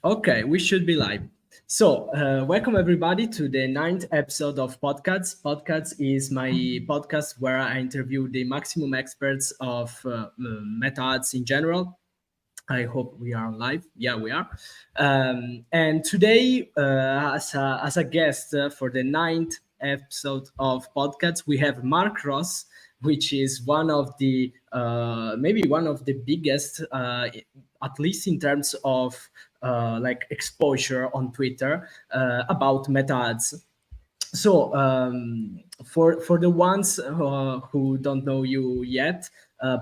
Okay, we should be live. So, welcome everybody to the ninth episode of PodcAds. PodcAds is my podcast where I interview the maximum experts of meta ads in general. I hope we are live. Yeah, we are. And today, as a guest for the ninth episode of podcasts, we have Mark Ross, which is one of the maybe one of the biggest, at least in terms of like exposure on Twitter about meta ads. So for the ones who don't know you yet,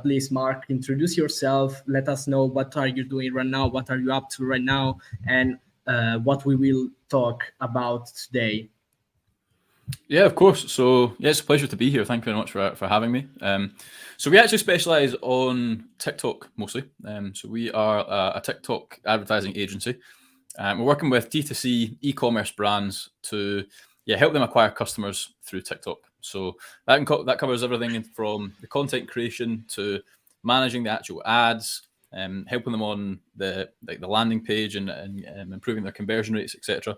please, Mark, introduce yourself. Let us know what are you doing right now, what are you up to right now, and what we will talk about today. Yeah, of course. So, yeah, it's a pleasure to be here. Thank you very much for having me. So, we actually specialize on TikTok mostly. So, we are a TikTok advertising agency. We're working with D2C e-commerce brands to help them acquire customers through TikTok. So, that covers everything from the content creation to managing the actual ads, helping them on the landing page and improving their conversion rates, etc.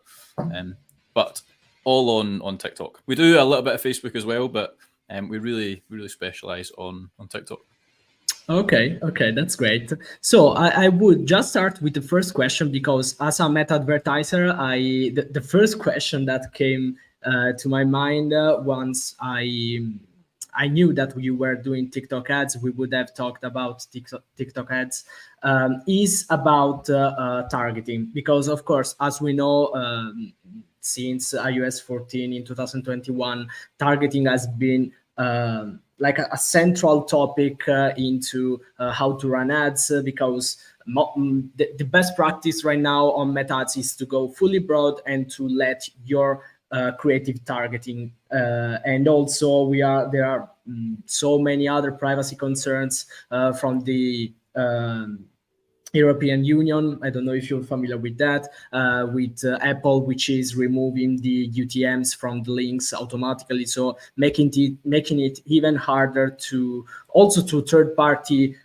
But all on TikTok. We do a little bit of Facebook as well, but we really specialize on TikTok. Okay, that's great. So I would just start with the first question because as a meta advertiser, the first question that came to my mind once I knew that you were doing TikTok ads, we would have talked about TikTok ads, is about targeting. Because, of course, as we know, since iOS 14 in 2021, targeting has been like a central topic into how to run ads because the best practice right now on meta ads is to go fully broad and to let your creative targeting and also there are so many other privacy concerns from the European Union. I don't know if you're familiar with that, with Apple, which is removing the UTMs from the links automatically, so making it even harder to also to third party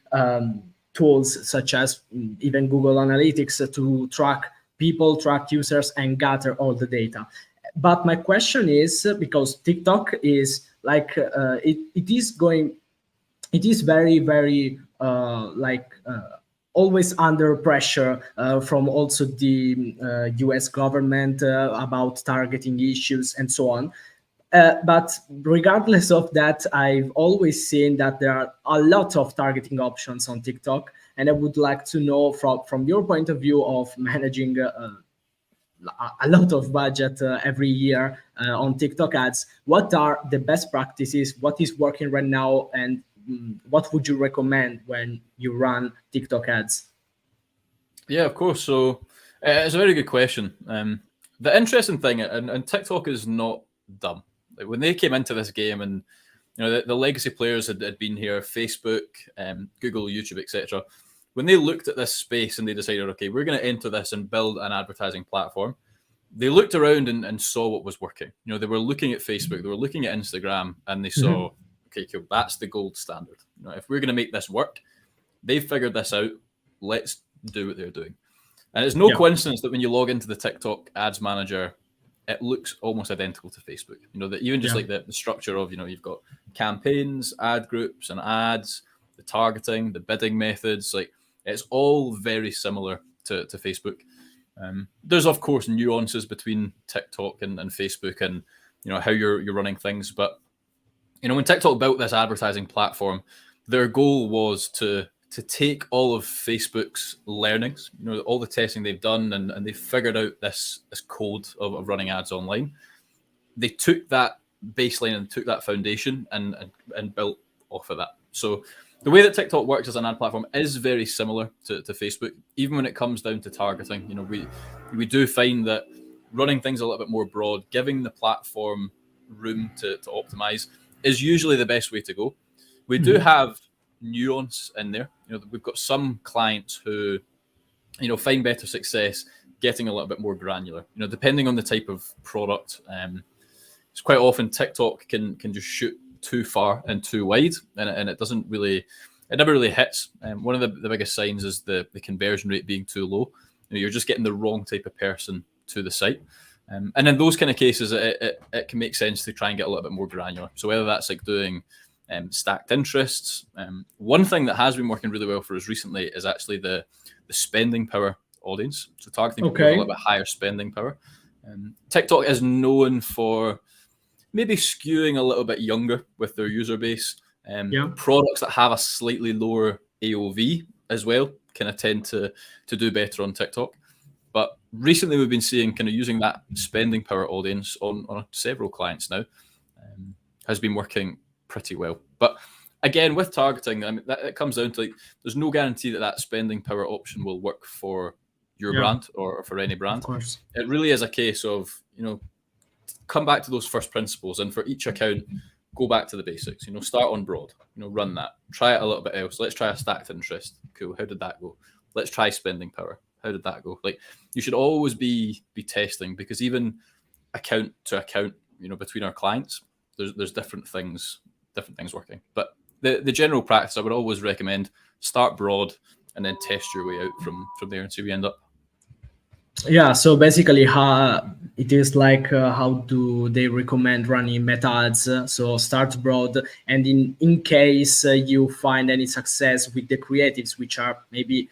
tools such as even Google Analytics to track people, track users, and gather all the data. But my question is because TikTok is like it is very always under pressure from also the US government about targeting issues and so on. But regardless of that, I've always seen that there are a lot of targeting options on TikTok. And I would like to know from your point of view of managing a lot of budget every year on TikTok ads, what are the best practices, what is working right now, and what would you recommend when you run TikTok ads? Yeah, of course. So it's a very good question. The interesting thing, and TikTok is not dumb. Like when they came into this game, and the legacy players had been here, Facebook, Google, YouTube, etc. When they looked at this space and they decided, okay, we're going to enter this and build an advertising platform, they looked around and saw what was working. They were looking at Facebook, they were looking at Instagram, and they saw, okay, cool, that's the gold standard. If we're going to make this work, they've figured this out. Let's do what they're doing. And it's no Yeah. coincidence that when you log into the TikTok ads manager, it looks almost identical to Facebook. That even just like the structure of, you've got campaigns, ad groups, and ads, the targeting, the bidding methods, like it's all very similar to Facebook. There's of course nuances between TikTok and Facebook and how you're running things, but when TikTok built this advertising platform, their goal was to take all of Facebook's learnings, all the testing they've done, and they figured out this code of running ads online. They took that baseline and took that foundation and built off of that. So the way that TikTok works as an ad platform is very similar to Facebook, even when it comes down to targeting. We do find that running things a little bit more broad, giving the platform room to optimize is usually the best way to go. We do have nuance in there. We've got some clients who, find better success getting a little bit more granular. Depending on the type of product, it's quite often TikTok can just shoot too far and too wide, and it never really hits. One of the biggest signs is the conversion rate being too low. you're just getting the wrong type of person to the site. And in those kind of cases, it can make sense to try and get a little bit more granular. So whether that's like doing stacked interests. One thing that has been working really well for us recently is actually the spending power audience. So targeting people with a little bit higher spending power. TikTok is known for maybe skewing a little bit younger with their user base. Products that have a slightly lower AOV as well kind of tend to do better on TikTok. But recently we've been seeing kind of using that spending power audience on several clients now has been working pretty well. But again, with targeting, I mean, it comes down to like, there's no guarantee that spending power option will work for your brand or for any brand. Of course. It really is a case of, come back to those first principles, and for each account, go back to the basics. Start on broad, run that, try it a little bit else. Let's try a stacked interest. Cool. How did that go? Let's try spending power. How did that go? Like, you should always be testing, because even account to account, between our clients, there's different things working. But the general practice, I would always recommend start broad and then test your way out from there and see where you end up. Yeah, so basically how it is like how do they recommend running meta ads? So start broad, and in case you find any success with the creatives, which are maybe,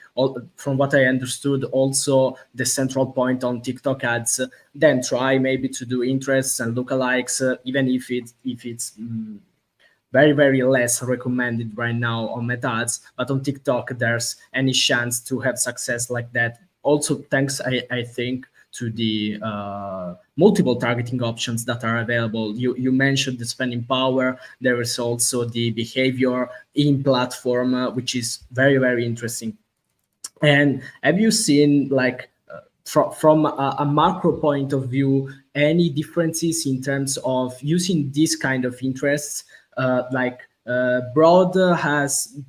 from what I understood, also the central point on TikTok ads, then try maybe to do interests and lookalikes, even if it's very, very less recommended right now on meta ads, but on TikTok there's any chance to have success like that. Also, thanks, I think, to the multiple targeting options that are available. You mentioned the spending power. There is also the behavior in platform, which is very, very interesting. And have you seen, like, from a macro point of view, any differences in terms of using this kind of interests? Broad has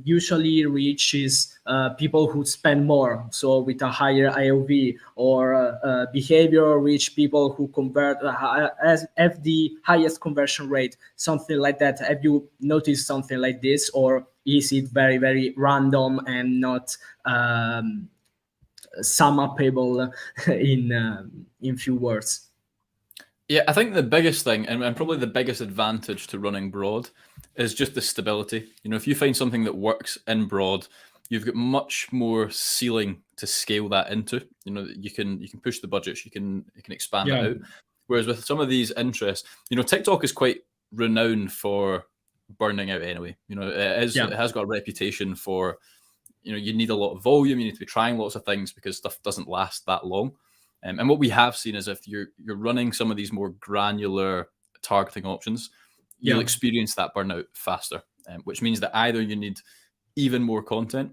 usually reaches people who spend more, so with a higher AOV, or behavior reach people who convert have the highest conversion rate, something like that. Have you noticed something like this, or is it very, very random and not sum upable in few words? Yeah, I think the biggest thing, and probably the biggest advantage to running broad, is just the stability. If you find something that works in broad, you've got much more ceiling to scale that into. You can push the budgets, you can expand it out. Whereas with some of these interests, TikTok is quite renowned for burning out anyway. It has got a reputation for, you need a lot of volume, you need to be trying lots of things because stuff doesn't last that long. And what we have seen is if you're running some of these more granular targeting options, you'll experience that burnout faster, which means that either you need even more content,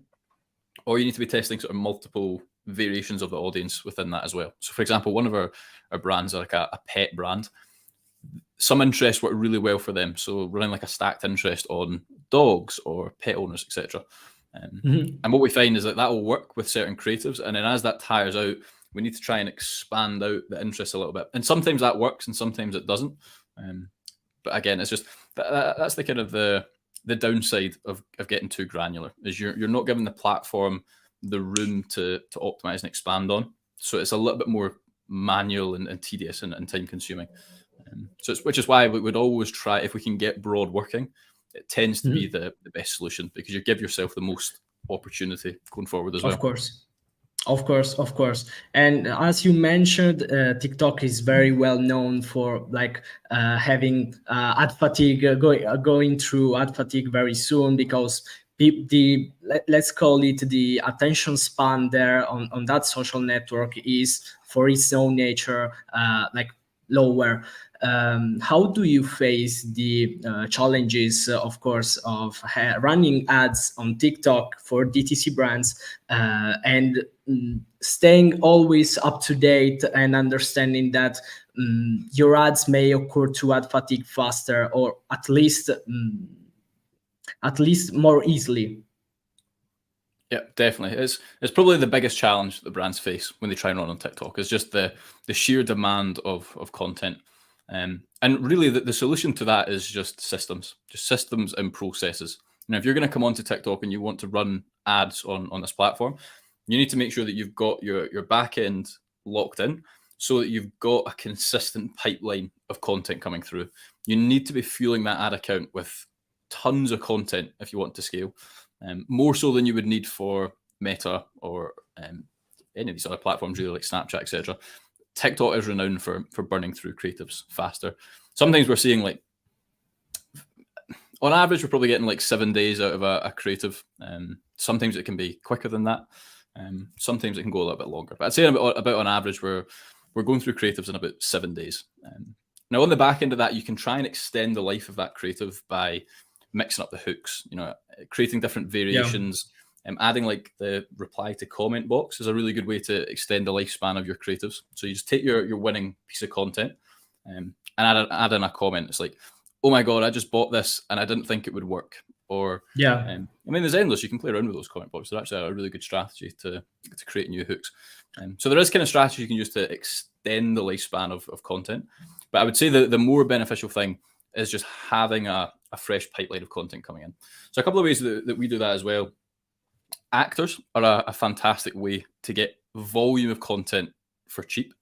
or you need to be testing sort of multiple variations of the audience within that as well. So, for example, one of our brands, like a pet brand, some interests work really well for them. So running like a stacked interest on dogs or pet owners, etc. And what we find is that will work with certain creatives, and then as that tires out, we need to try and expand out the interest a little bit. And sometimes that works and sometimes it doesn't. But again, it's just that's the kind of the downside of getting too granular, is you're not giving the platform the room to optimize and expand on. So it's a little bit more manual and tedious and time consuming. Which is why we would always try, if we can get broad working, it tends to be the best solution, because you give yourself the most opportunity going forward as well. Of course. And as you mentioned, TikTok is very well known for having ad fatigue, going through ad fatigue very soon, because let's call it the attention span there on that social network is, for its own nature, lower. How do you face the challenges, of course, of running ads on TikTok for DTC brands and staying always up to date and understanding that your ads may occur to ad fatigue faster, or at least more easily? Yeah, definitely. It's probably the biggest challenge that the brands face when they try and run on TikTok, is just the sheer demand of content. And really the solution to that is just systems and processes. If you're going to come onto TikTok and you want to run ads on this platform, you need to make sure that you've got your back end locked in so that you've got a consistent pipeline of content coming through. You need to be fueling that ad account with tons of content if you want to scale, more so than you would need for Meta or any of these other platforms, really, like Snapchat, etc. TikTok is renowned for burning through creatives faster. Sometimes we're seeing, like, on average, we're probably getting like 7 days out of a creative. Sometimes it can be quicker than that. Sometimes it can go a little bit longer. But I'd say about on average, we're going through creatives in about 7 days. Now, on the back end of that, you can try and extend the life of that creative by mixing up the hooks, creating different variations. Adding like the reply to comment box is a really good way to extend the lifespan of your creatives. So you just take your winning piece of content and add in a comment. It's like, oh my God, I just bought this and I didn't think it would work. Or I mean, there's endless. You can play around with those comment boxes. They're actually a really good strategy to create new hooks. So there is kind of strategy you can use to extend the lifespan of content. But I would say the more beneficial thing is just having a fresh pipeline of content coming in. So a couple of ways that we do that as well. Actors are a fantastic way to get volume of content for cheap.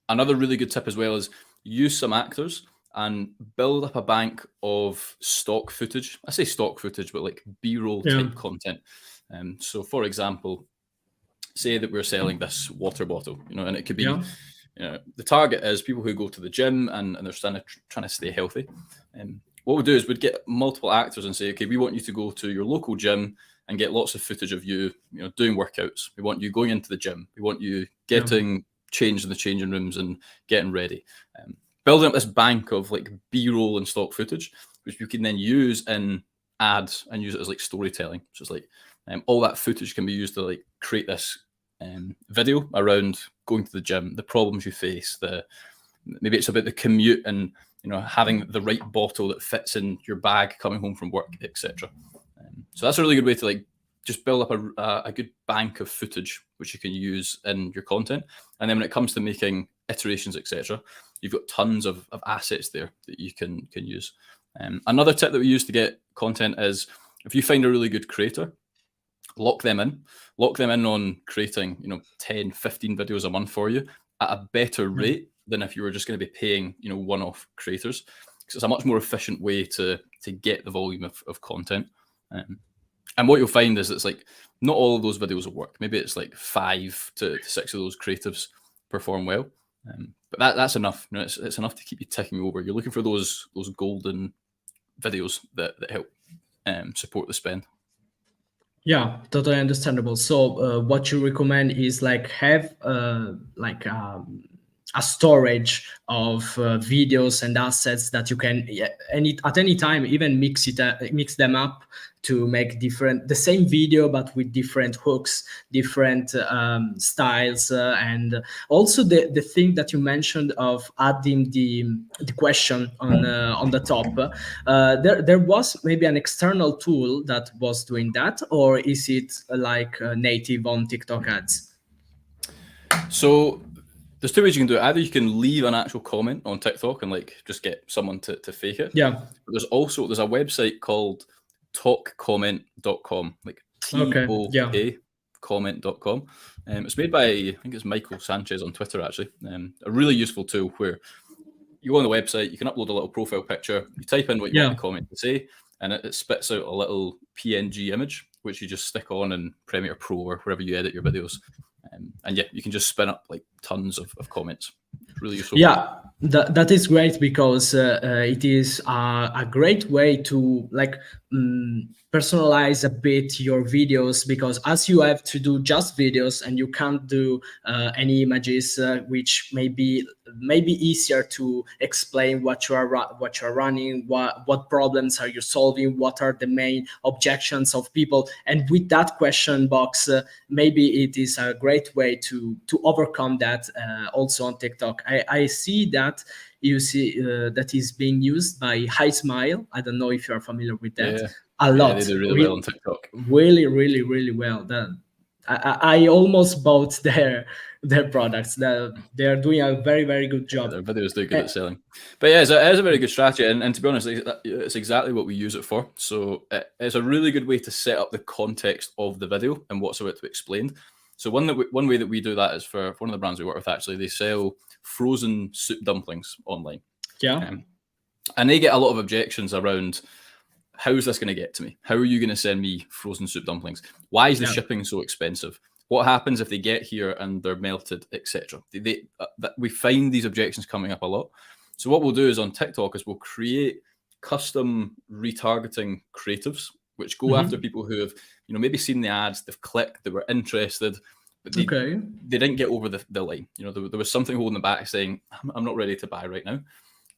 Another really good tip as well is use some actors and build up a bank of stock footage. I say stock footage, but like B-roll type content. So for example, say that we're selling this water bottle, and it could be, the target is people who go to the gym and they're trying to stay healthy. What we'll do is we'd get multiple actors and say, okay, we want you to go to your local gym and get lots of footage of you, doing workouts. We want you going into the gym. We want you getting changed in the changing rooms and getting ready. Building up this bank of like B-roll and stock footage, which you can then use in ads and use it as like storytelling. So it's like all that footage can be used to like create this video around going to the gym, the problems you face, maybe it's about the commute and having the right bottle that fits in your bag coming home from work, etc. So that's a really good way to like just build up a good bank of footage which you can use in your content. And then when it comes to making iterations, etc., you've got tons of assets there that you can use. Another tip that we use to get content is if you find a really good creator, lock them in on creating 10, 15 videos a month for you at a better rate than if you were just going to be paying one-off creators, because it's a much more efficient way to get the volume of content. And what you'll find is it's like not all of those videos will work. Maybe it's like 5 to 6 of those creatives perform well, but that's enough. It's enough to keep you ticking over. You're looking for those golden videos that help support the spend. Yeah, totally understandable. So what you recommend is like have a storage of videos and assets that you can at any time even mix them up to make the same video but with different hooks, different styles, and also the thing that you mentioned of adding the question on the top. There was maybe an external tool that was doing that, or is it like native on TikTok ads? So there's 2 ways you can do it. Either you can leave an actual comment on TikTok and like just get someone to fake it. Yeah. But there's a website called talkcomment.com, like TOK comment.com. It's made by, I think it's Michael Sanchez on Twitter, actually. A really useful tool where you go on the website, you can upload a little profile picture, you type in what you want the comment to say, and it spits out a little PNG image, which you just stick on in Premiere Pro or wherever you edit your videos. And you can just spin up like tons of comments. It's really useful. Yeah, that is great because it is a great way to like personalize a bit your videos, because as you have to do just videos and you can't do any images, which may be easier to explain what you are running, what problems are you solving, what are the main objections of people, and with that question box, maybe it is a great way to overcome that. Also on TikTok, I see that that is being used by High Smile. I don't know if you are familiar with that. Yeah. A lot. They do really well on TikTok. Really, really, really well. I almost bought their products. They're doing a very, very good Yeah, job. their videos do good at selling. But yeah, it is a very good strategy. And to be honest, it's exactly what we use it for. So it's a really good way to set up the context of the video and what's about to be explained. So one way that we do that is for one of the brands we work with, actually. They sell frozen soup dumplings online. Yeah. And they get a lot of objections around, how is this going to get to me? How are you going to send me frozen soup dumplings? Why is the shipping so expensive? What happens if they get here and they're melted, etc.? We find these objections coming up a lot. So what we'll do is on TikTok is we'll create custom retargeting creatives, which go after people who have, maybe seen the ads, they've clicked, they were interested, but they didn't get over the line. There was something holding them back, saying, I'm not ready to buy right now.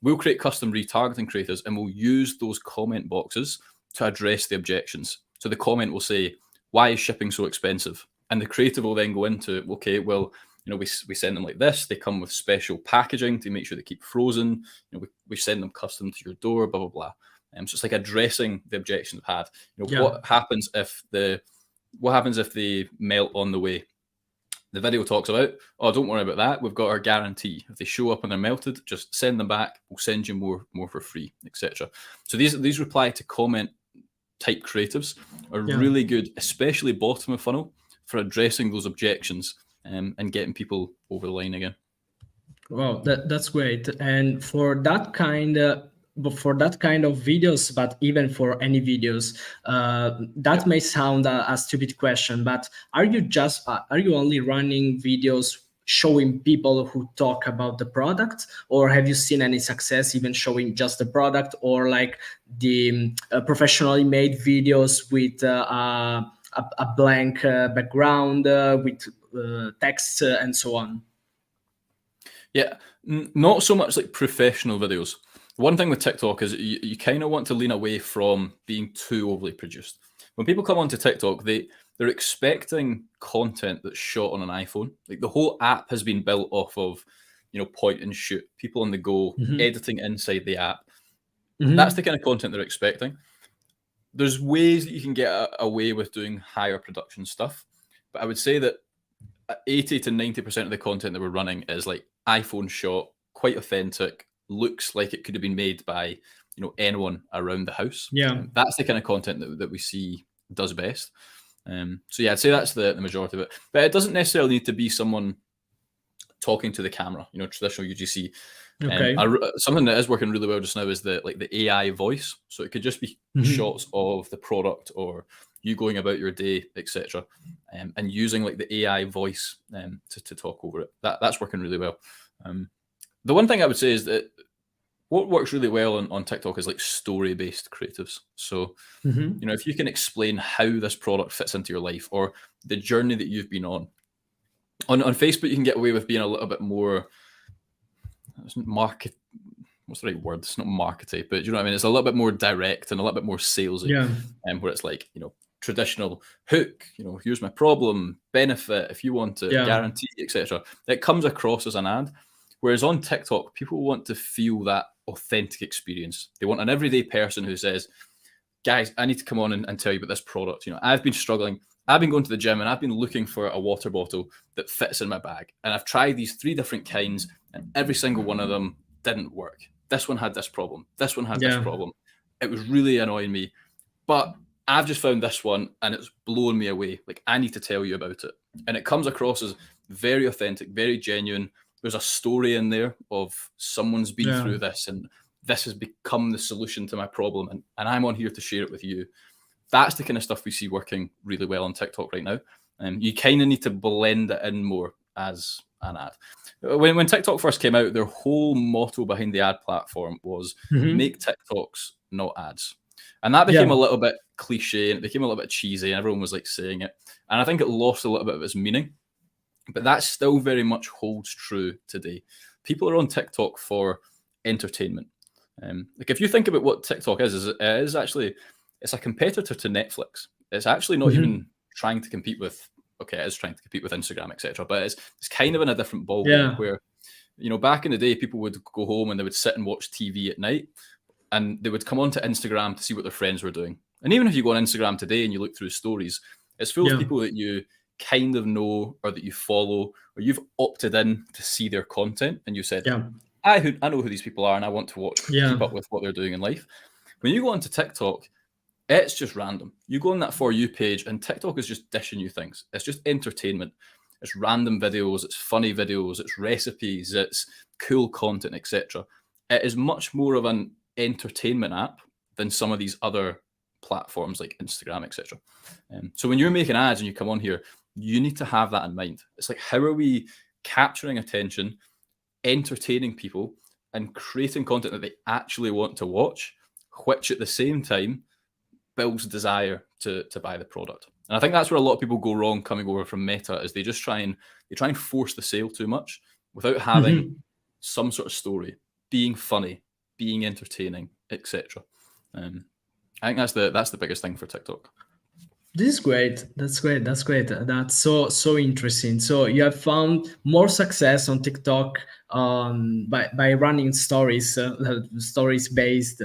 We'll create custom retargeting creators and we'll use those comment boxes to address the objections. So the comment will say, why is shipping so expensive? And the creative will then go into, okay, well, we send them like this. They come with special packaging to make sure they keep frozen. We send them custom to your door, blah, blah, blah. So it's like addressing the objections they've had. What happens if they melt on the way? The video talks about, oh, don't worry about that. We've got our guarantee. If they show up and they're melted, just send them back. We'll send you more for free, etc. So these reply to comment type creatives are really good, especially bottom of funnel, for addressing those objections and getting people over the line again. Wow, that's great. And for that kind of videos, but even for any videos, that may sound a stupid question, but are you only running videos showing people who talk about the product, or have you seen any success even showing just the product, or like the professionally made videos with a blank background with text and so on? Yeah, not so much like professional videos. One thing with TikTok is you kind of want to lean away from being too overly produced. When people come onto TikTok, they're expecting content that's shot on an iPhone. Like the whole app has been built off of, point and shoot, people on the go, editing inside the app. That's the kind of content they're expecting. There's ways that you can get away with doing higher production stuff, but I would say that 80 to 90% of the content that we're running is like iPhone shot, quite authentic, looks like it could have been made by anyone around the house. That's the kind of content that we see does best. So yeah, I'd say that's the majority of it, but it doesn't necessarily need to be someone talking to the camera, traditional UGC. Something that is working really well just now is the AI voice. So it could just be shots of the product or you going about your day, etc., and using like the AI voice to talk over it. That's working really well. The one thing I would say is that what works really well on TikTok is like story-based creatives. So, if you can explain how this product fits into your life or the journey that you've been on Facebook, you can get away with being a little bit more what's the right word? It's not markety, but you know what I mean? It's a little bit more direct and a little bit more salesy. Where it's like, traditional hook, here's my problem, benefit, if you want to guarantee, etc. It comes across as an ad. Whereas on TikTok, people want to feel that authentic experience. They want an everyday person who says, guys, I need to come on and tell you about this product. I've been struggling. I've been going to the gym and I've been looking for a water bottle that fits in my bag. And I've tried these 3 different kinds and every single one of them didn't work. This one had this problem. This one had this problem. It was really annoying me. But I've just found this one and it's blown me away. Like, I need to tell you about it. And it comes across as very authentic, very genuine. There's a story in there of someone's been through this and this has become the solution to my problem. And I'm on here to share it with you. That's the kind of stuff we see working really well on TikTok right now. You kind of need to blend it in more as an ad. When TikTok first came out, their whole motto behind the ad platform was make TikToks, not ads. And that became a little bit cliche and it became a little bit cheesy and everyone was like saying it. And I think it lost a little bit of its meaning. But that still very much holds true today. People are on TikTok for entertainment. Like if you think about what TikTok is actually, it's a competitor to Netflix. It's actually not even trying to compete with, okay, it is trying to compete with Instagram, etc. But it's kind of in a different ballgame where, back in the day, people would go home and they would sit and watch TV at night and they would come onto Instagram to see what their friends were doing. And even if you go on Instagram today and you look through stories, it's full of people that you kind of know or that you follow, or you've opted in to see their content and you said, I know who these people are and I want to keep up with what they're doing in life. When you go onto TikTok, it's just random. You go on that For You page and TikTok is just dishing you things. It's just entertainment. It's random videos, it's funny videos, it's recipes, it's cool content, etc. It is much more of an entertainment app than some of these other platforms like Instagram, etc. So when you're making ads and you come on here, you need to have that in mind. It's like, how are we capturing attention, entertaining people, and creating content that they actually want to watch, which at the same time builds desire to buy the product. And I think that's where a lot of people go wrong coming over from Meta, is they try and force the sale too much without having some sort of story, being funny, being entertaining, etc. I think that's the biggest thing for TikTok. This is great. That's great. That's so interesting. So you have found more success on TikTok by running stories, story based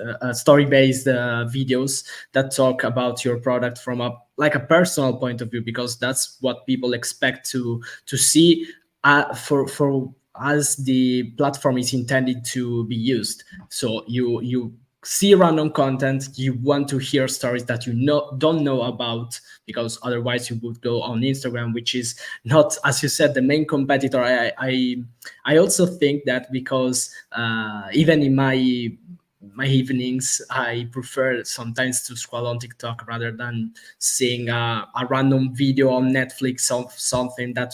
videos that talk about your product from a personal point of view, because that's what people expect to see for as the platform is intended to be used. So you see random content, you want to hear stories that you don't know about, because otherwise you would go on Instagram, which is not, as you said, the main competitor. I also think that because even in my evenings, I prefer sometimes to scroll on TikTok rather than seeing a random video on Netflix of something that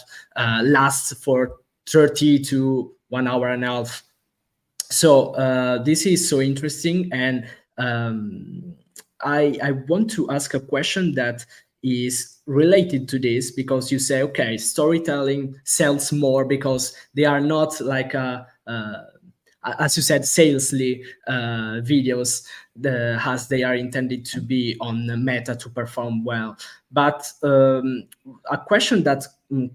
lasts for 30 to 1 hour and a half. So this is so interesting, and I want to ask a question that is related to this, because you say, okay, storytelling sells more because they are not like as you said, salesly videos, as they are intended to be on Meta to perform well. But a question that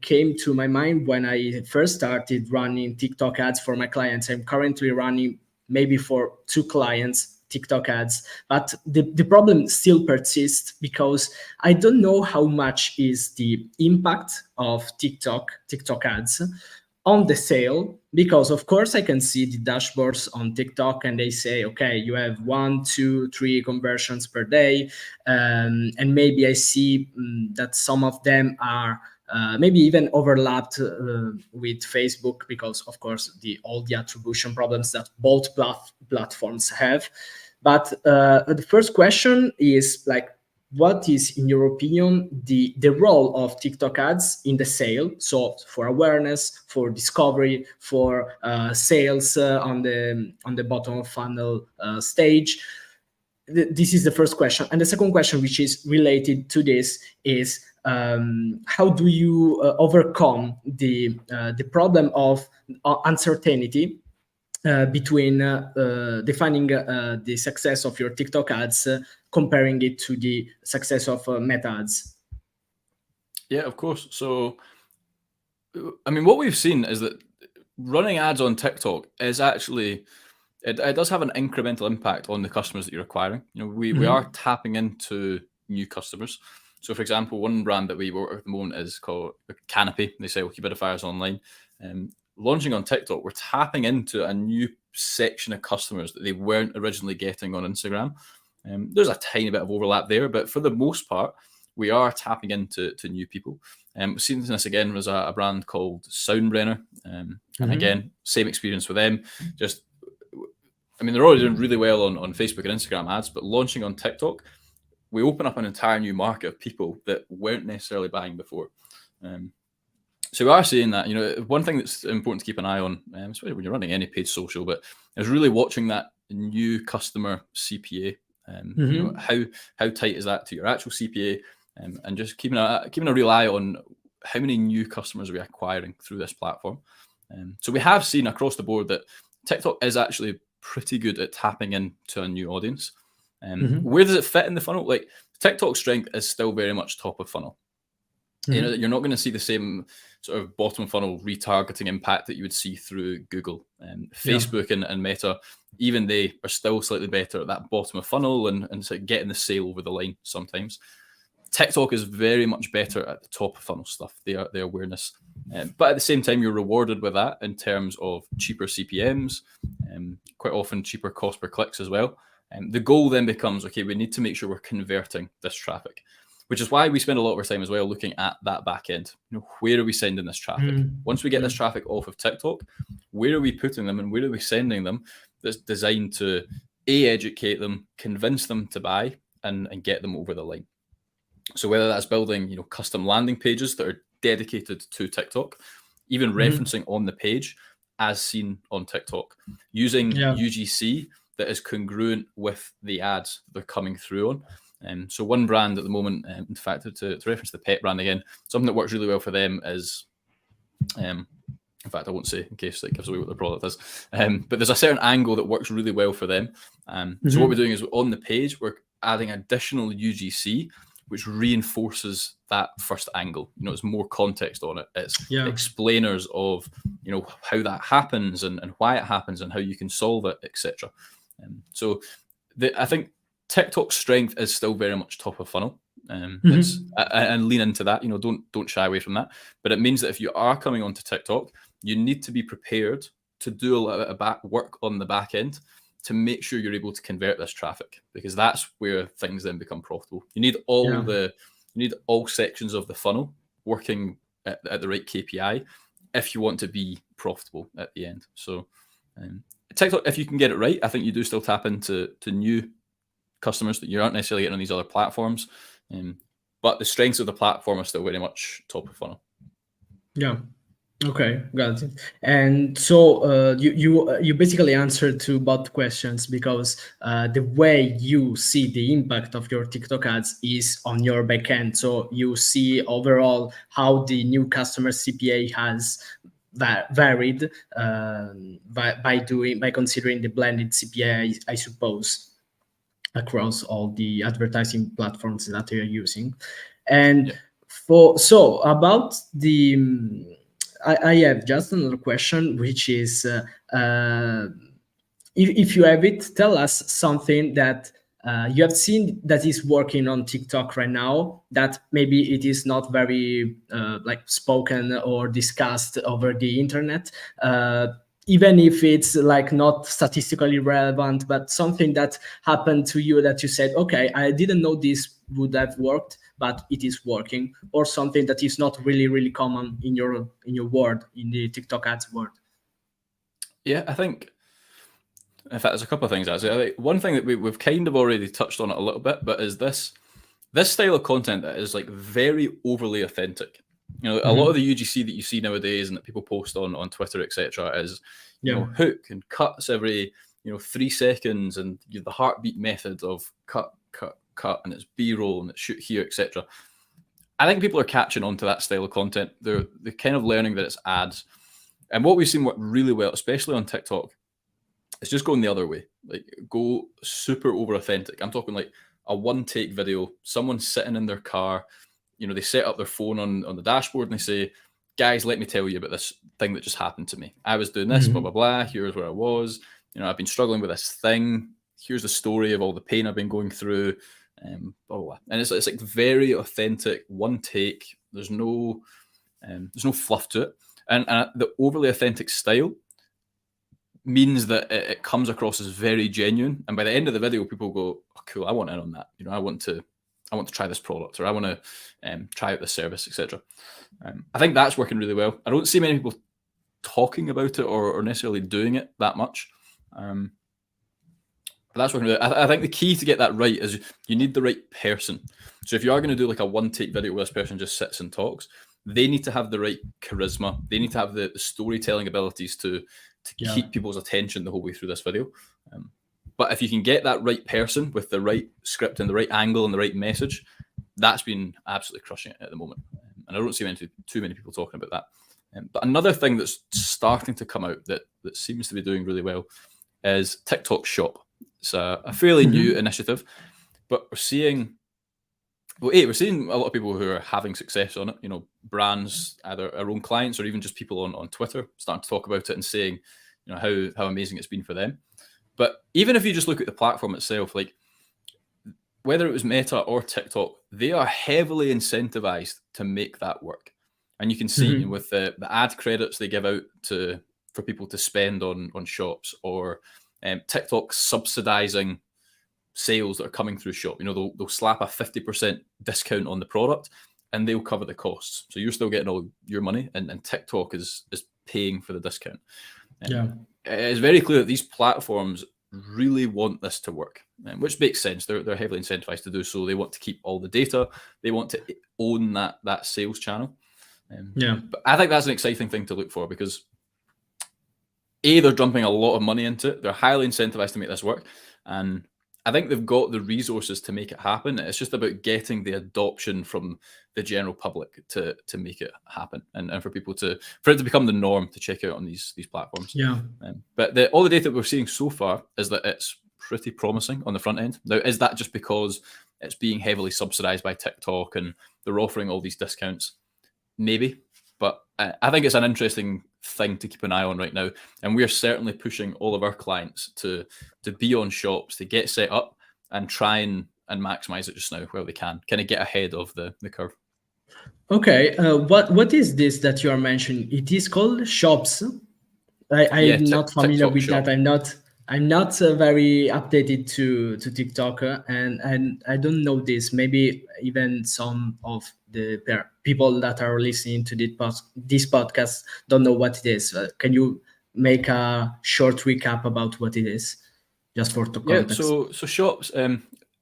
came to my mind when I first started running TikTok ads for my clients. I'm currently running maybe for 2 clients TikTok ads, but the problem still persists, because I don't know how much is the impact of TikTok ads on the sale, because of course I can see the dashboards on TikTok and they say, okay, you have 1, 2, 3 conversions per day, and maybe I see that some of them are maybe even overlapped with Facebook, because of course all the attribution problems that both platforms have. But the first question is like, what is, in your opinion, the role of TikTok ads in the sale? So for awareness, for discovery, for sales on the bottom of funnel stage. This is the first question. And the second question, which is related to this, is how do you overcome the problem of uncertainty between defining the success of your TikTok ads, comparing it to the success of Meta ads? Yeah, of course. So, I mean, what we've seen is that running ads on TikTok is actually, it does have an incremental impact on the customers that you're acquiring. You know, we are tapping into new customers. So, for example, one brand that we work with at the moment is called Canopy. They sell humidifiers online. Launching on TikTok, we're tapping into a new section of customers that they weren't originally getting on Instagram. There's a tiny bit of overlap there, but for the most part, we are tapping into new people. We've seen this again was a brand called Soundbrenner. And again, same experience with them. Just, I mean, they're already doing really well on Facebook and Instagram ads, but launching on TikTok, we open up an entire new market of people that weren't necessarily buying before. So we are seeing that, you know, one thing that's important to keep an eye on, especially when you're running any paid social, but is really watching that new customer CPA. You know, how tight is that to your actual CPA, and just keeping a real eye on how many new customers are we acquiring through this platform. So we have seen across the board that TikTok is actually pretty good at tapping into a new audience. Where does it fit in the funnel? Like, TikTok's strength is still very much top of funnel. You know, you're not going to see the same sort of bottom funnel retargeting impact that you would see through Google. Facebook and Meta, even they are still slightly better at that bottom of funnel and sort of getting the sale over the line sometimes. TikTok is very much better at the top of funnel stuff, the awareness. But at the same time, you're rewarded with that in terms of cheaper CPMs, quite often cheaper cost per clicks as well. The goal then becomes, okay, we need to make sure we're converting this traffic, which is why we spend a lot of our time as well looking at that back end. Where are we sending this traffic? Once we get this traffic off of TikTok, where are we putting them and where are we sending them that's designed to educate them, convince them to buy, and get them over the line. So whether that's building, custom landing pages that are dedicated to TikTok, even referencing on the page as seen on TikTok, using UGC that is congruent with the ads they're coming through on. So one brand at the moment, in fact, to reference the pet brand again, something that works really well for them is, in fact, I won't say in case it gives away what the product is, but there's a certain angle that works really well for them. So what we're doing is on the page, we're adding additional UGC, which reinforces that first angle. It's more context on it. It's explainers of, how that happens and why it happens and how you can solve it, etc. So I think TikTok's strength is still very much top of funnel. And lean into that. Don't shy away from that. But it means that if you are coming onto TikTok, you need to be prepared to do a little bit of work on the back end to make sure you're able to convert this traffic, because that's where things then become profitable. You need all sections of the funnel working at the right KPI if you want to be profitable at the end. So TikTok, if you can get it right, I think you do still tap into new customers that you aren't necessarily getting on these other platforms. But the strengths of the platform are still very much top of funnel. Yeah. Okay, got it. And so you basically answered to both questions, because the way you see the impact of your TikTok ads is on your backend. So you see overall how the new customer CPA has varied by considering the blended CPA, I suppose, across all the advertising platforms that you're using. And about the I have just another question, which is if you have it, tell us something that you have seen that is working on TikTok right now, that maybe it is not very spoken or discussed over the internet, even if it's not statistically relevant, but something that happened to you that you said, okay, I didn't know this would have worked, but it is working, or something that is not really common in your world, in the TikTok ads world. Yeah, I think, in fact, there's a couple of things. Actually, one thing that we've kind of already touched on it a little bit, but is this style of content that is very overly authentic. A lot of the UGC that you see nowadays and that people post on Twitter, etc., is hook and cuts every 3 seconds, and the heartbeat method of cut, and it's B-roll and it's shoot here, etc. I think people are catching on to that style of content. They're kind of learning that it's ads, and what we've seen work really well, especially on TikTok, is just going the other way. Go super over authentic. I'm talking a one take video, someone sitting in their car. They set up their phone on the dashboard and they say, guys, let me tell you about this thing that just happened to me. I was doing this, blah, blah, blah. Here's where I was. I've been struggling with this thing. Here's the story of all the pain I've been going through. Blah, blah, blah. And it's very authentic, one take. There's no fluff to it. And the overly authentic style means that it comes across as very genuine. And by the end of the video, people go, oh, cool, I want in on that. I want to try this product, or I want to try out this service, etc. I think that's working really well. I don't see many people talking about it or necessarily doing it that much. But that's working really well. I think the key to get that right is you need the right person. So if you are going to do a one-take video where this person just sits and talks, they need to have the right charisma. They need to have the storytelling abilities to keep people's attention the whole way through this video. But if you can get that right person with the right script and the right angle and the right message, that's been absolutely crushing it at the moment. And I don't see too many people talking about that. But another thing that's starting to come out that seems to be doing really well is TikTok Shop. It's a fairly new initiative, but we're seeing a lot of people who are having success on it. Brands, either our own clients or even just people on Twitter, starting to talk about it and saying, how amazing it's been for them. But even if you just look at the platform itself, whether it was Meta or TikTok, they are heavily incentivized to make that work. And you can see with the ad credits they give out for people to spend on shops, or TikTok subsidizing sales that are coming through shop. They'll slap a 50% discount on the product and they'll cover the costs. So you're still getting all your money, and TikTok is paying for the discount. It's very clear that these platforms really want this to work, which makes sense. They're heavily incentivized to do so. They want to keep all the data. They want to own that sales channel. But I think that's an exciting thing to look for, because they're dumping a lot of money into it. They're highly incentivized to make this work, and I think they've got the resources to make it happen. It's just about getting the adoption from the general public to make it happen, and for people for it to become the norm to check out on these platforms. But all the data we're seeing so far is that it's pretty promising on the front end. Now, is that just because it's being heavily subsidized by TikTok and they're offering all these discounts? Maybe, but I think it's an interesting thing to keep an eye on right now, and we're certainly pushing all of our clients to be on shops, to get set up and try and maximize it just now where they can, kind of get ahead of the curve. Okay, what is this that you are mentioning? It is called shops. I'm not familiar with that. I'm not very updated to TikTok, and I don't know this. Maybe even some of the people that are listening to this podcast don't know what it is. Can you make a short recap about what it is, just for context? So shops.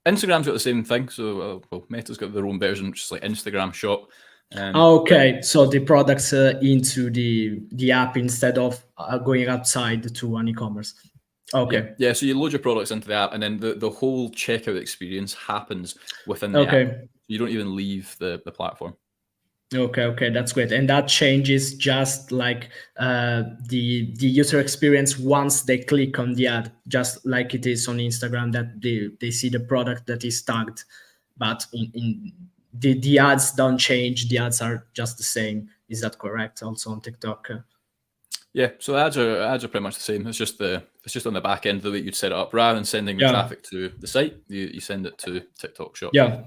Instagram's got the same thing. So Meta's got their own version, which is like Instagram Shop. Okay, so the products into the app instead of going outside to an e-commerce. Okay. Yeah. So you load your products into the app, and then the whole checkout experience happens within the app. You don't even leave the platform. Okay, that's great. And that changes just like the user experience once they click on the ad, just like it is on Instagram, that they see the product that is tagged, but in the ads don't change. The ads are just the same. Is that correct? Also on TikTok? Yeah, so ads are pretty much the same. It's just on the back end the way you'd set it up. Rather than sending the traffic to the site, you send it to TikTok Shop. Yeah.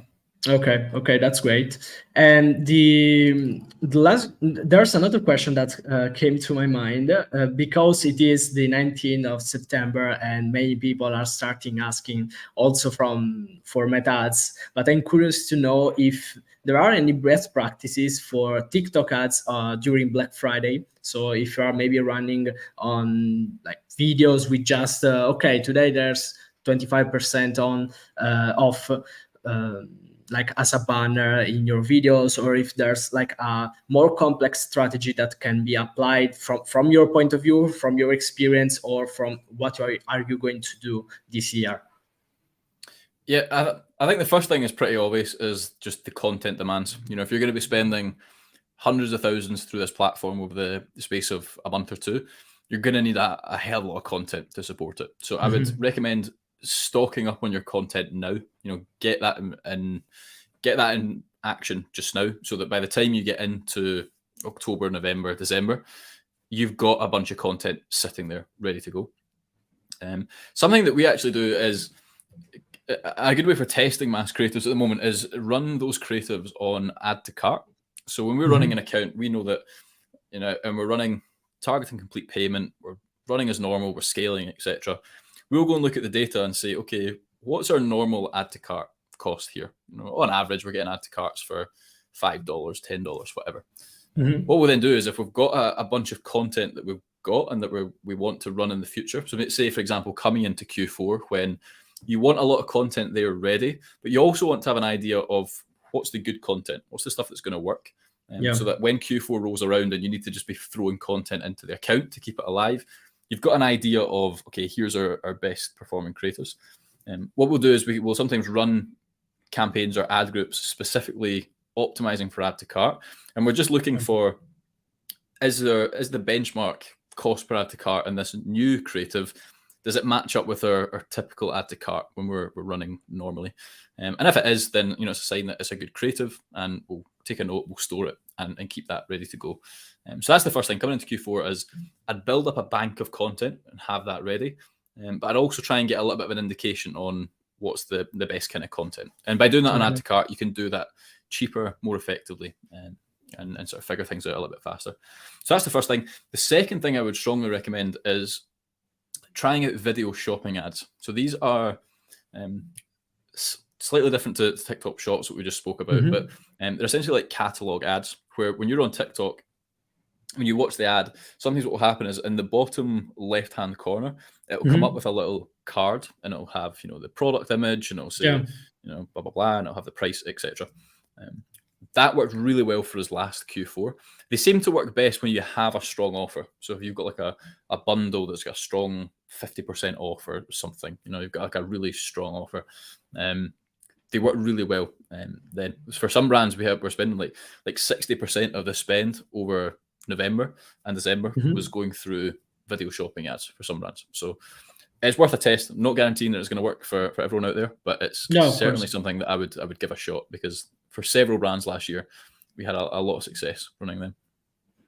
Okay, that's great. And there's another question that came to my mind because it is the 19th of September, and many people are starting asking also for Meta ads. But I'm curious to know if there are any best practices for TikTok ads during Black Friday. So if you are maybe running on like videos with just today there's 25% on off. Like as a banner in your videos, or if there's like a more complex strategy that can be applied from your point of view, from your experience, or from what are you going to do this year? Yeah, I think the first thing is pretty obvious, is just the content demands. If you're going to be spending hundreds of thousands through this platform over the space of a month or two, you're going to need a hell of a lot of content to support it. So I would recommend stocking up on your content now. Get that in action just now, so that by the time you get into October, November, December, you've got a bunch of content sitting there ready to go. Something that we actually do is a good way for testing mass creatives at the moment is run those creatives on add to cart. So when we're running an account, we know that, and we're running targeting complete payment, we're running as normal, we're scaling, etc. We'll go and look at the data and say, okay, what's our normal add to cart cost here? On average, we're getting add to carts for $5, $10, whatever. What we'll then do is, if we've got a bunch of content that we've got and that we want to run in the future, so let's say, for example, coming into Q4, when you want a lot of content there ready, but you also want to have an idea of what's the good content, what's the stuff that's going to work, so that when Q4 rolls around and you need to just be throwing content into the account to keep it alive, you've got an idea of, okay, here's our best performing creators. What we'll do is we will sometimes run campaigns or ad groups specifically optimizing for add to cart, and we're just looking for, is the benchmark cost per add to cart and this new creative, does it match up with our typical add to cart when we're running normally? And if it is, then it's a sign that it's a good creative, and we'll take a note, we'll store it and keep that ready to go. So that's the first thing coming into Q4, is I'd build up a bank of content and have that ready. But I'd also try and get a little bit of an indication on what's the best kind of content. And by doing that on Okay. add to cart, you can do that cheaper, more effectively, and sort of figure things out a little bit faster. So that's the first thing. The second thing I would strongly recommend is trying out video shopping ads. So these are slightly different to TikTok Shops that we just spoke about, but they're essentially like catalog ads, where when you're on TikTok, when you watch the ad, sometimes what will happen is in the bottom left-hand corner, it will come up with a little card, and it'll have, the product image, and it'll say, blah, blah, blah, and it'll have the price, etc. That worked really well for us last Q4. They seem to work best when you have a strong offer. So if you've got like a bundle that's got a strong 50% off or something, you've got like a really strong offer. They work really well. Then for some brands, we're spending like 60% of the spend over November and December was going through video shopping ads for some brands. So it's worth a test. I'm not guaranteeing that it's going to work for everyone out there, but it's certainly something that I would give a shot, because for several brands last year, we had a lot of success running them.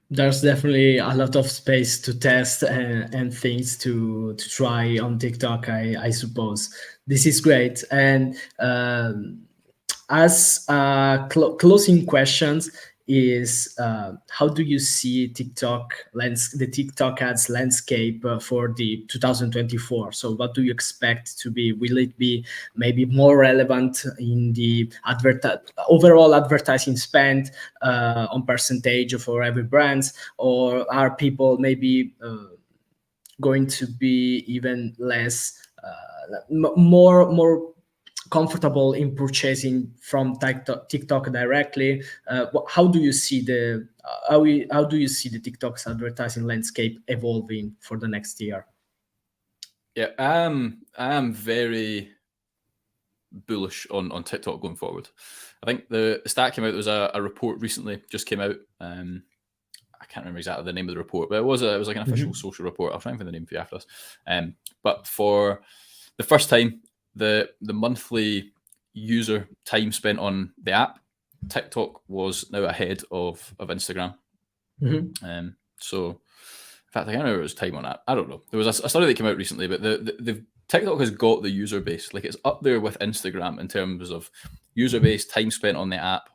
There's definitely a lot of space to test and things to try on TikTok, I suppose. This is great. And as closing questions is, how do you see the TikTok ads landscape for the 2024? So what do you expect to be? Will it be maybe more relevant in the overall advertising spend on percentage for every brand, or are people maybe going to be even less more comfortable in purchasing from TikTok directly? How do you see the TikTok's advertising landscape evolving for the next year? Yeah, I am very bullish on TikTok going forward. I think the stat came out. There was a report recently just came out. I can't remember exactly the name of the report, but it was like an official social report. I'll try and find the name for you after this. But for the first time, the monthly user time spent on the app, TikTok was now ahead of Instagram. So, in fact, I can't remember it was time on app. I don't know. There was a study that came out recently, but the TikTok has got the user base. Like, it's up there with Instagram in terms of user base, time spent on the app.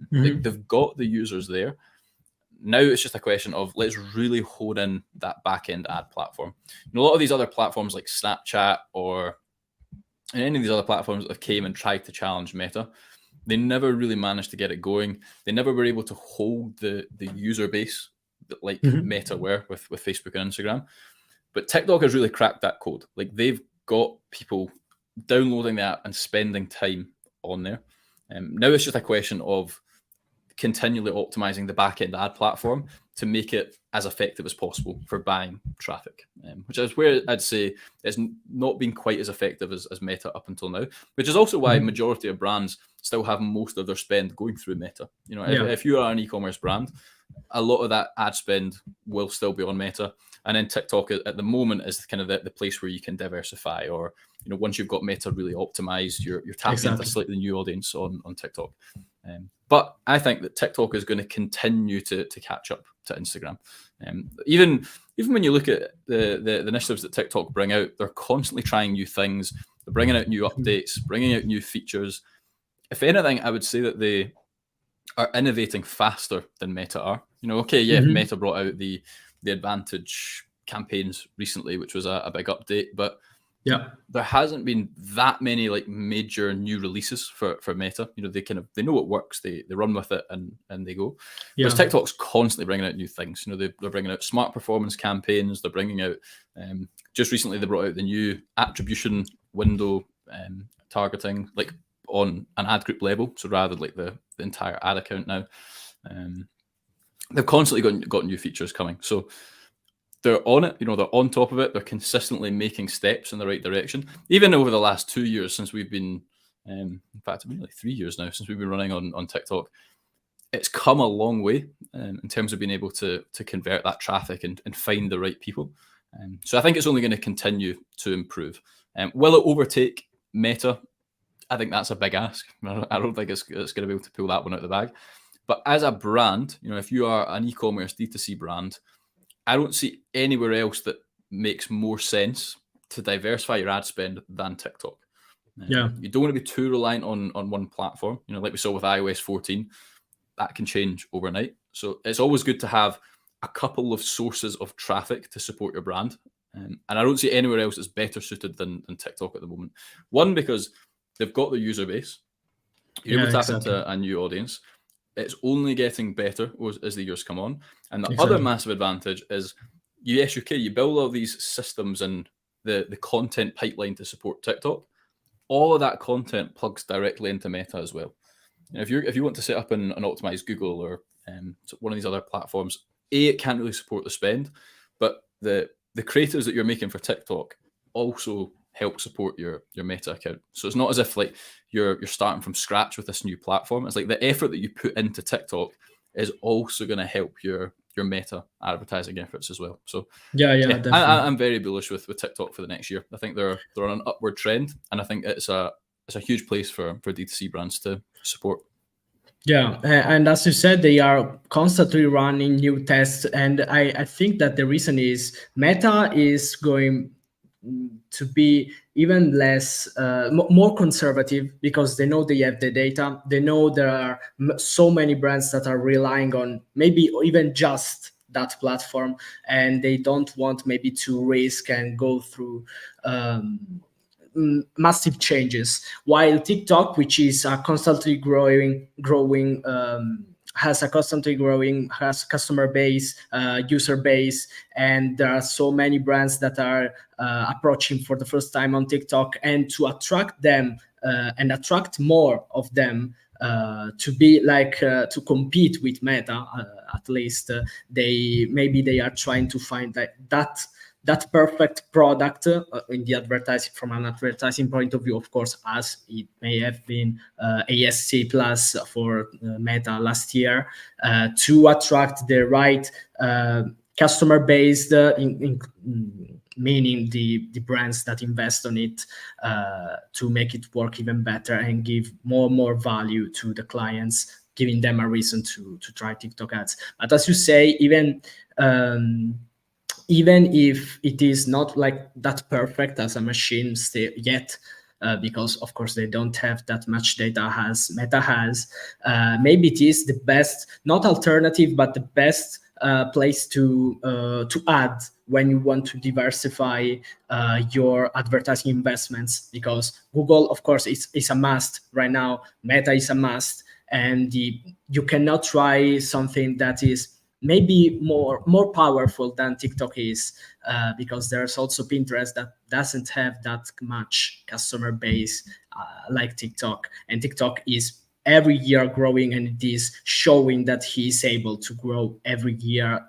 They've got the users there. Now it's just a question of, let's really hone in that back-end ad platform. A lot of these other platforms like Snapchat or any of these other platforms that have came and tried to challenge Meta, they never really managed to get it going. They never were able to hold the user base that like Meta were with Facebook and Instagram. But TikTok has really cracked that code. Like, they've got people downloading the app and spending time on there. Now it's just a question of continually optimizing the back-end ad platform to make it as effective as possible for buying traffic, which is where I'd say it's not been quite as effective as Meta up until now, which is also why majority of brands still have most of their spend going through Meta. If you are an e-commerce brand, a lot of that ad spend will still be on Meta. And then TikTok at the moment is kind of the place where you can diversify, or, once you've got Meta really optimized, you're tapping into a slightly new audience on TikTok. But I think that TikTok is going to continue to catch up to Instagram. Even when you look at the initiatives that TikTok bring out, they're constantly trying new things. They're bringing out new updates, bringing out new features. If anything, I would say that they are innovating faster than Meta are. Meta brought out the Advantage campaigns recently, which was a big update, but there hasn't been that many like major new releases for Meta. They know what works, they run with it and they go. Whereas TikTok's constantly bringing out new things. They're bringing out smart performance campaigns. They're bringing out just recently they brought out the new attribution window targeting, like on an ad group level, so rather like the entire ad account now. They've constantly got new features coming, so they're on it. They're on top of it. They're consistently making steps in the right direction. Even over the last 2 years since we've been, in fact, it's been like 3 years now since we've been running on TikTok, it's come a long way in terms of being able to convert that traffic and find the right people. So I think it's only going to continue to improve. Will it overtake Meta? I think that's a big ask. I don't think it's going to be able to pull that one out of the bag. But as a brand, if you are an e-commerce D2C brand, I don't see anywhere else that makes more sense to diversify your ad spend than TikTok. You don't want to be too reliant on one platform. Like we saw with iOS 14, that can change overnight. So it's always good to have a couple of sources of traffic to support your brand. And I don't see anywhere else that's better suited than TikTok at the moment. One, because they've got the user base. You're able to tap into a new audience. It's only getting better as the years come on. And the other massive advantage is you build all these systems and the content pipeline to support TikTok. All of that content plugs directly into Meta as well. If you want to set up and optimize Google or one of these other platforms, it can't really support the spend, but the creatives that you're making for TikTok also help support your Meta account. So it's not as if like you're starting from scratch with this new platform. It's like the effort that you put into TikTok is also going to help your Meta advertising efforts as well. So definitely. I'm very bullish with TikTok for the next year. I think they're on an upward trend, and I think it's a huge place for D2C brands to support. Yeah, and as you said, they are constantly running new tests, and I think that the reason is Meta is going to be even less more conservative, because they know they have the data. They know there are so many brands that are relying on maybe even just that platform, and they don't want maybe to risk and go through massive changes, while TikTok, which is a constantly growing has customer base, user base, and there are so many brands that are approaching for the first time on TikTok, and to attract them and attract more of them to be like to compete with Meta, at least they are trying to find that perfect product in the advertising, from an advertising point of view, of course, as it may have been ASC plus for Meta last year, to attract the right customer base, meaning the brands that invest on it, to make it work even better and give more value to the clients, giving them a reason to try TikTok ads. But as you say, even if it is not like that perfect as a machine yet, because of course they don't have that much data as Meta has, maybe it is the best, not alternative, but the best place to add when you want to diversify your advertising investments, because Google, of course, is a must right now. Meta is a must, and you cannot try something that is maybe more powerful than TikTok is, because there's also Pinterest that doesn't have that much customer base like TikTok, and TikTok is every year growing, and it is showing that he is able to grow every year,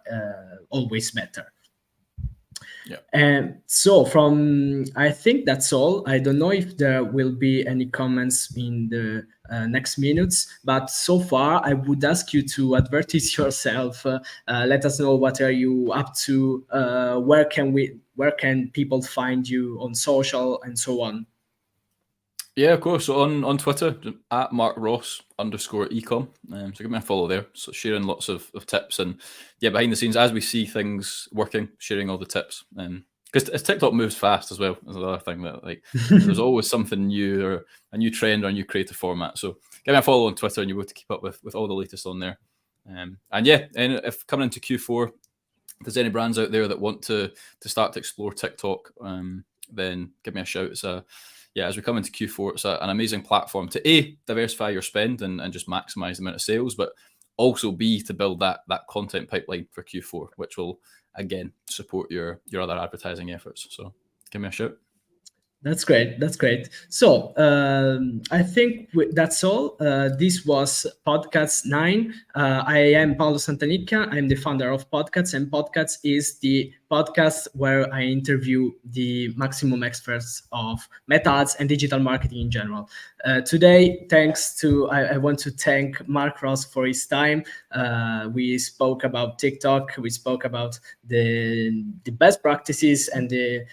always better. Yeah. And so I think that's all. I don't know if there will be any comments in the next minutes, but so far I would ask you to advertise yourself. Let us know what are you up to, where can people find you on social and so on. Yeah, of course. So on Twitter, at @markross_ecom. So give me a follow there. So sharing lots of tips, and behind the scenes, as we see things working, sharing all the tips. Because TikTok moves fast as well, is another thing that there's always something new, or a new trend, or a new creative format. So give me a follow on Twitter, and you'll be able to keep up with all the latest on there. And if coming into Q4, if there's any brands out there that want to start to explore TikTok, then give me a shout. It's as we come into Q4, it's an amazing platform to diversify your spend and just maximize the amount of sales, but also B, to build that content pipeline for Q4, which will again support your other advertising efforts. So give me a shout. That's great. So I think that's all. This was PodcAds 9. I am Paolo Santanicchia. I'm the founder of PodcAds, and PodcAds is the podcast where I interview the maximum experts of meta ads and digital marketing in general. Today, I want to thank Mark Ross for his time. We spoke about TikTok. We spoke about the best practices and the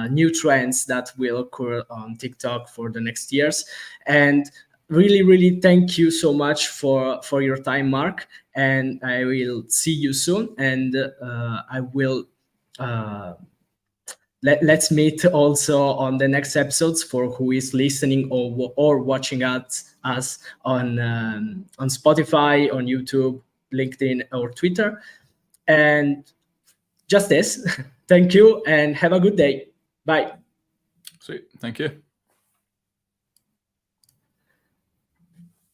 new trends that will occur on TikTok for the next years. And really thank you so much for your time, Mark. And I will see you soon. And I will let's meet also on the next episodes for who is listening or watching us on Spotify, on YouTube, LinkedIn, or Twitter. And just this. Thank you and have a good day. Bye. Sweet. Thank you.